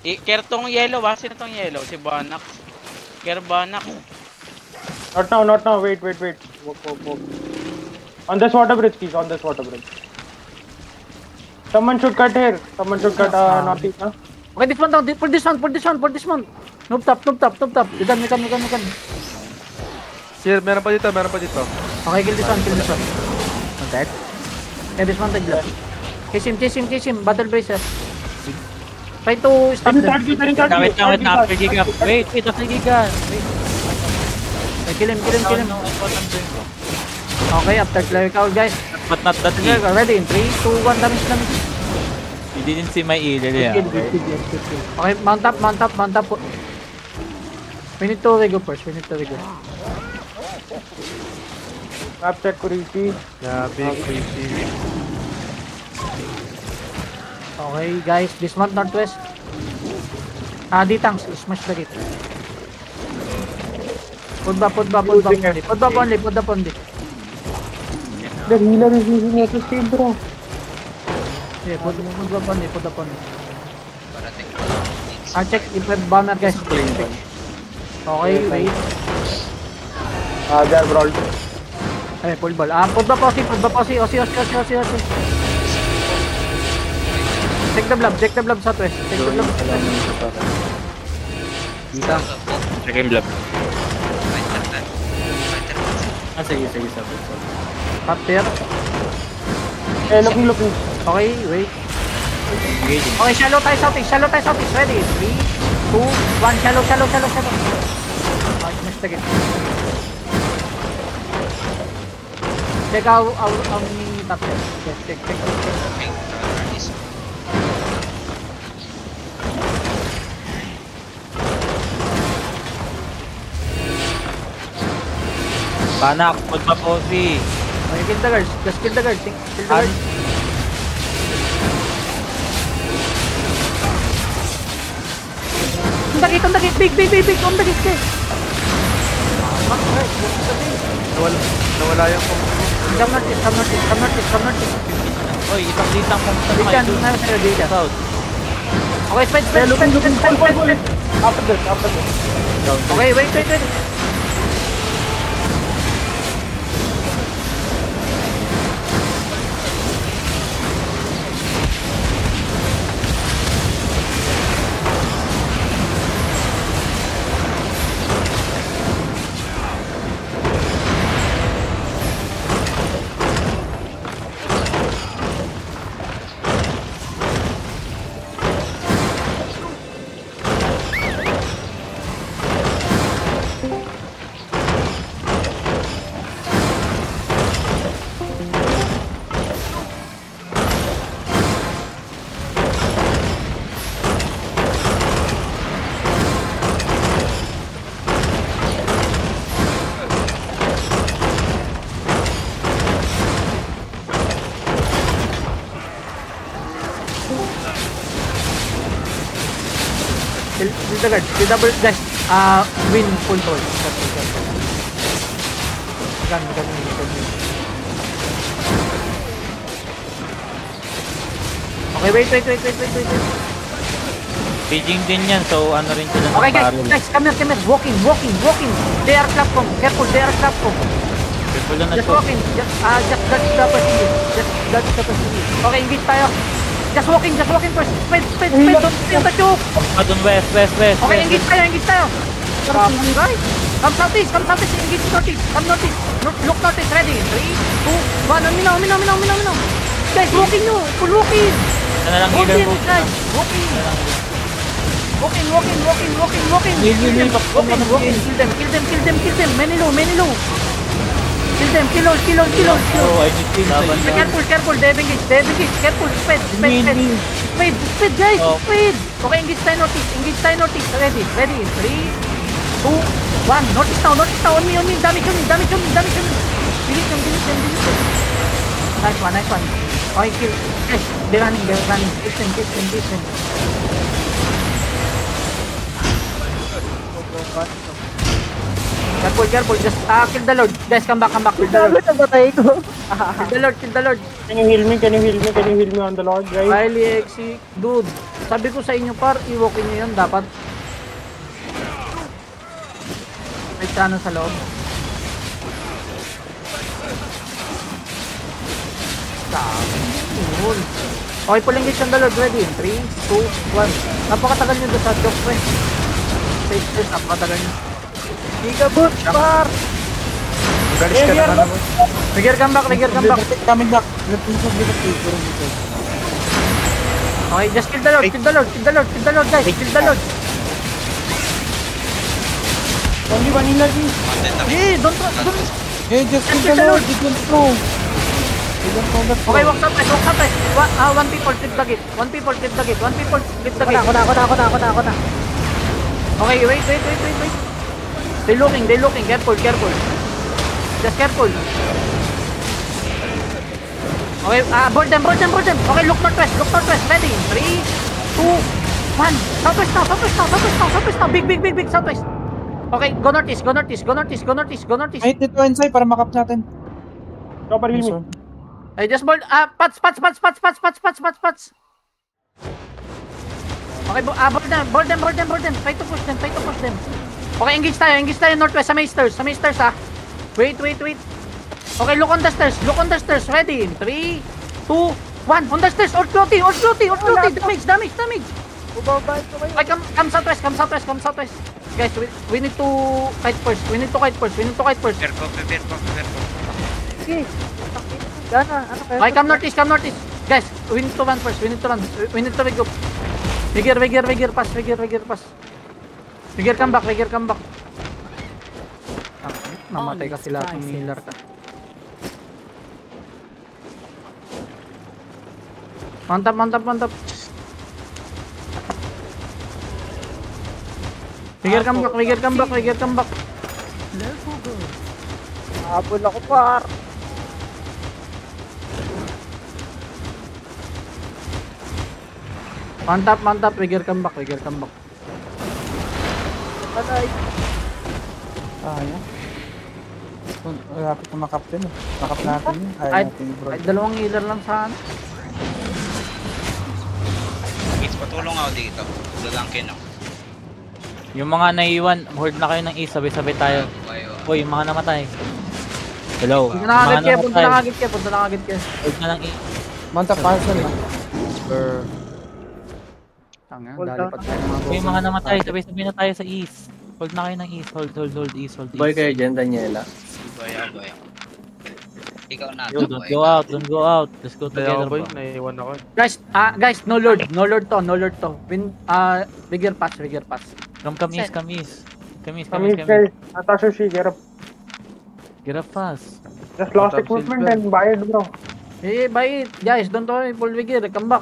Care tong yellow ba? Sino tong yellow? Si Banak. Care Banak. Not now. Wait. Walk. On this water bridge, please. On this water bridge. Someone should cut here. Someone should cut northeast, huh? Okay, this one down. Pull this one. Noob top. You can. Sir, meron pa dito. Okay, kill this one. Not dead. Okay, this one tag left. Chase him. Battle braces. Try to stop them. Wait na. After giga. Wait. After giga. Wait. Okay, kill him. Okay, after clear cowl, guys. But not that Okay, ready in 3, 2, 1, damage. You didn't see my eagle, yeah. Okay, mount up. We need to rego first. Map check Kurishi. Yeah, big crazy. Okay, guys, dismount northwest. D-tanks, smash the gate. Put back only. The healer is using SST, bro. Yeah, put up only. Check if we have bomber, guys. Okay, wait. They are brawled. Okay, pull ball. Put the posse. Osi. Check the blob southwest. Check him blood. Sige. Up there. Hey, looking. Okay, wait. Okay, shallow tayo southeast. Ready? 3, 2, 1. Shallow. Okay, smash the gate. Check out mini top there. Yes, check. Banak, put pa Posi. Okay, kill the guards. Just kill the guards. On the gate. Big. On the gate. Nawala yung Come northeast. Oy, isang litang pumunta na Dito, kayo. dito. South. Okay, spend. Pull. After this. Okay, wait. Kill the guard. Kill double dash. Win full toll. Gun. Okay, wait. Paging din yan, so ano rin sila ng Okay, barrel. guys, come here. Walking. They are platform. Careful, they are platform. Careful lang na Just to. walking. Just dodge the person. Okay, engage tayo. Just walking first. Speed. Don't feel the choke. Doon west. Okay, engage tayo. Come guys. Come southeast. Engage northeast. Come northeast. Look northeast. Ready? 3, 2, 1. Aminaw. Guys, walking nyo. Full walking. Ito na lang healer mo. Guys. Walking. Kill them. Many low. Kill them. Oh, I just think Careful. They have engaged. Careful. Speed, guys. Oh. Speed. Okay, engage tayo northeast. Ready? 3, 2, 1. Northeast now. On me. Damage on me. Delete them. Nice one. Okay, kill. Guys, they're running. Listen. Careful. careful. Just kill the Lord. Guys, come back, kill the Lord. Kill the Lord. Can you heal me? Can you heal me on the Lord, guys? Riley, Exi. Dude, sabi ko sa inyo par, i-walkin nyo yun dapat. May channel sa loob. Okay, pulling engage on the Lord. Ready? 3, 2, 1. Napakatagal nyo doon sa joke, pre. Stage this, napakatagal nyo. Gigaboot, par! Galis ka naman naman. Trigger come back. Coming back. Dito. Okay, just kill the Lord, guys. Kill the Lord. Only one healer, please. Hey, don't. Hey, just kill the Lord. You don't throw. You don't throw that. Okay, walk up, guys. One people flip the gate. Ako na. Okay, wait. They looking. Careful. Just careful. Okay, board them. Okay, look northwest. Ready? 3, 2, 1. Southwest now. Big southwest. Okay, go northeast. Wait, dito inside para makap natin. Chopper, heal me. Ay, just board. Pats. Okay, board them. Try to push them. Okay, engage tayo northwest sa may stairs ha. Wait. Okay, look on the stairs. Ready? 3, 2, 1. On the stairs. Or floating. Damage. Okay, come southwest. Guys, we need to kite first. Prepare ko. Okay. Gana, ano kayo? Okay, come northeast. Guys, we need to run first. We need to regroup. Vigor, pass. Vigor, come back. Namatay ka sila kung healer ka. Mantap. Vigor, come back. Habol ako, par. Mantap, Vigor, come back. Patay. Rapid na makap din. Makap natin yun. Ay, Natin bro. dalawang healer lang sana. Kids, patulong ako dito. Lalangkin ako. Yung mga naiwan, horde na kayo ng East, sabay-sabay tayo. Uy, yung mga namatay. Hello. Punta na agad kayo. Horde na ng East. Manta parcel na. Tanga, Hold dali on. pa tayo mga Uy, yung mga namatay, sabay-sabay na tayo sa East. Hold na kayo ng East, hold East. Boy kayo dyan, Daniela. Boy. Ikaw na Yo, don't go out. Let's go Kaya together, ako boy, bro. naiwan ako. Guys, no lord to. Bigger pass. Come east. Guys. Natasha, get up. Get up fast. Just lost Top equipment silver. and buy it, bro. Buy it. Guys, don't worry, pull Vigor. Come back.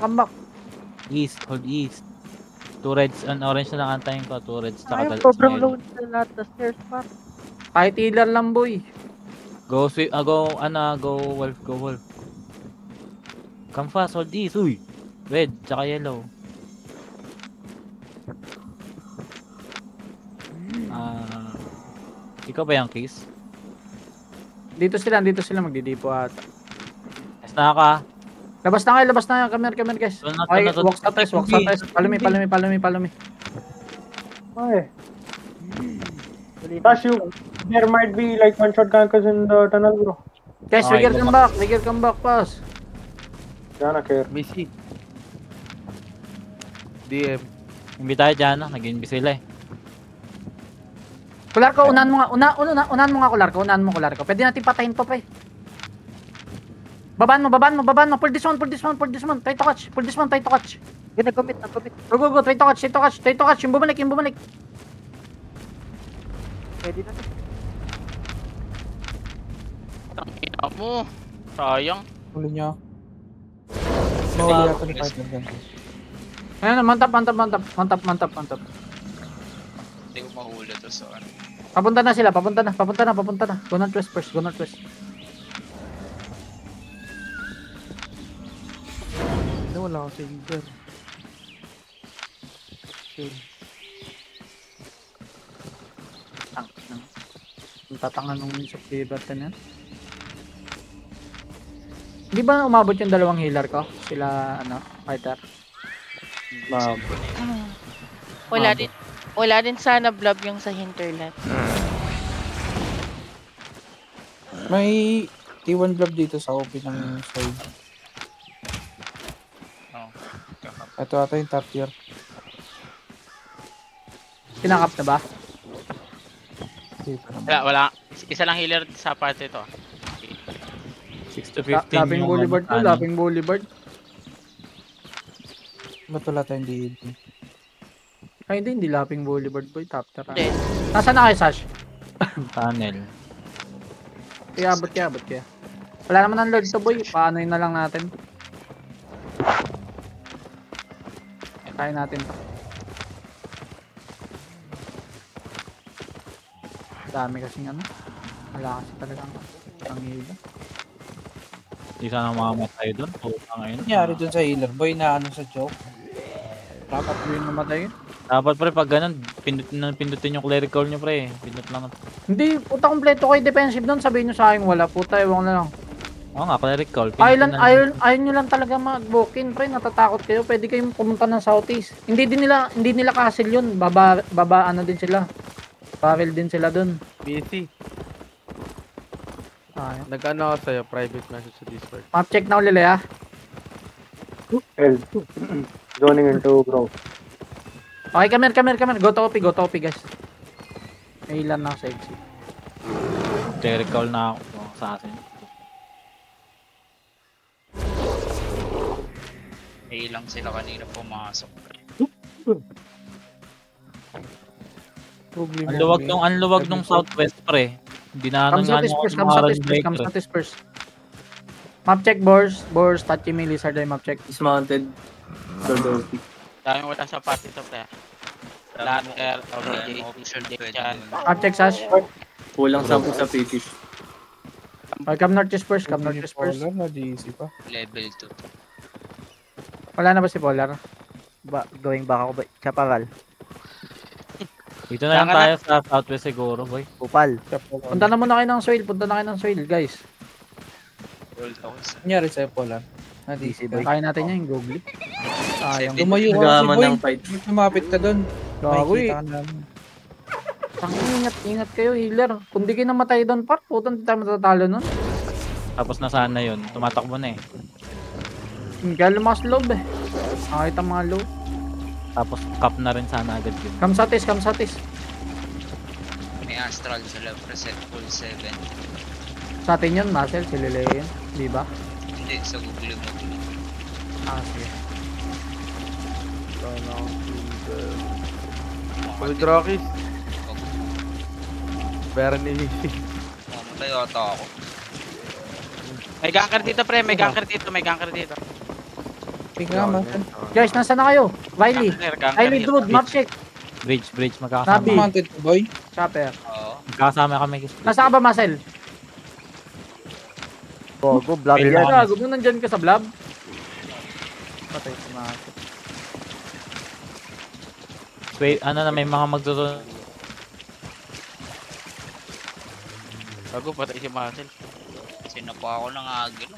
East, hold East. 2 reds and orange na lang antayin ko. 2 reds, Ayaw, tsaka sobrang smile. low na lahat na stairs, par. Kahit healer lang, boy. Go wolf. Come fast, hold East. Uy! Red, tsaka yellow. Ikaw ba yung case? Dito sila magdidipo at. Yes na ka. Labas na kayo. Come here, guys. Okay, walk southwest. Follow me. Okay. Tash, there might be like one-shot gankers in the tunnel, bro. Guys, Okay, Vigor, come back, pass. Jana care. Missy. DM. Hindi tayo dyan, nag-inbi sila eh. Kular ko, unahan mo nga, kular ko. Pwede natin patayin to, pre. Babaan mo. Pull this one. Try to catch. Ginagumit. Go. Try to catch. Yung bumalik. Pwede na. Tangina mo. Sayang. Huli nyo. Mahuli yata ni partner dyan. Ayan, mantap. Hindi ko mahuli to sa ano. Papunta na sila. Go northwest first. Wala ako sa leader. Ang tatanga nung subscriber ka na. Di ba umabot yung dalawang healer ko? Sila, fighter? Wala din sana blob yung sa hinterland. May T1 blob dito sa OP ng soil. Ito ata yung top tier. Pinakap na ba? Dito naman. Wala. Isa lang healer sa party to. 6 to 15 Laping Boulevard to, Laping Boulevard. Ba't wala tayong DD? Ay, hindi Laping Boulevard boy, top tara. Hindi. Nasaan na kayo, Sash? tunnel. Iabot kaya. Wala naman ang Lord to boy, paano yun na lang natin. Kaya natin to. Dami kasing wala kasi talagang ang hilo. Hindi sana makamatay doon. Putang ngayon. Nangyari dun sa healer boy na sa joke. Dapat mo yung namatay yun. Dapat pre, pag ganun, pindutin yung clerical nyo pre. Pindut lang. Hindi, puta kompleto kayo defensive doon, sabihin nyo sa akin wala, puta, ewan ko na lang. Oo nga, clerical. Ayaw nyo lang talaga mag-walk-in, pre, natatakot kayo, pwede kayong pumunta ng southeast. Hindi nila castle yun, baba din sila. Barrel din sila doon. BC, Ayaw. nag-ano ako sa'yo, private message sa Discord. Map check na uli, ah. L. Zoning into bro. Okay, come here. Go to OP, guys. May ilan na ako sa exit. Clerical na ako sa atin. Ilang sila kanina pumasok. Ang luwag nung southwest pre. Hindi na Come southeast first. Map check, Bors, touchy me, lizard eye, map check. Dismounted. Daming wala sa party to pre. Latter, Option OBJ, pwede dyan. yun. Map check, Sash. Kulang 10 sa fetish. Okay, come northeast first. Na DC pa. Level 2. Wala na ba si Polar? Going back ako ba? Chaparral. Dito na lang tayo sa southwest siguro boy. Upal. Punta na muna kayo ng soil, guys. Nangyari sa'yo Polar. Na DC boy. Kaya natin yan, yung googly. Sayang. Tumayo ka Nagaman boy. ng fight. Lumapit ka dun. Gago eh. Makikita ka namin. Ingat kayo, healer. Kung di kayo namatay doon, putang di tayo matatalo nun. Tapos na sana yun. Tumatakbo na eh. Kaya lumakas loob eh. Nakita mga low. Tapos cap na rin sana agad yun. Come southeast. May astral sa left reset full 7. Sa atin yun, Marcel, si Lele yun. Di ba? Hindi, sa Google mo. Sige. Uy, Rockies. Bernie. Mamatay ata ako. May ganker dito pre, may ganker dito. Tingnan mo. Guys, nasa na kayo? Wiley. Wiley, dude, map check. Bridge, Nabi. magkakasama. Mounted ka boy. Chopper. Oo. Magkakasama kami. Nasa ka ba, Marcel? Gogo, blob Fail yan. na. Gago mo, nandyan ka sa blob? Patay si Marcel. Wait, may mga magtutunod. Bago patay si Marcel. Sinapa ako ng agil.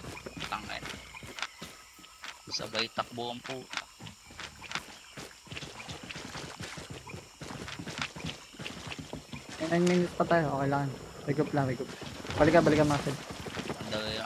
Tangin. Sabay takbo ang puta. May 9 minutes pa tayo, okay lang. Wake up. Balik ka, Marcel. Ang dami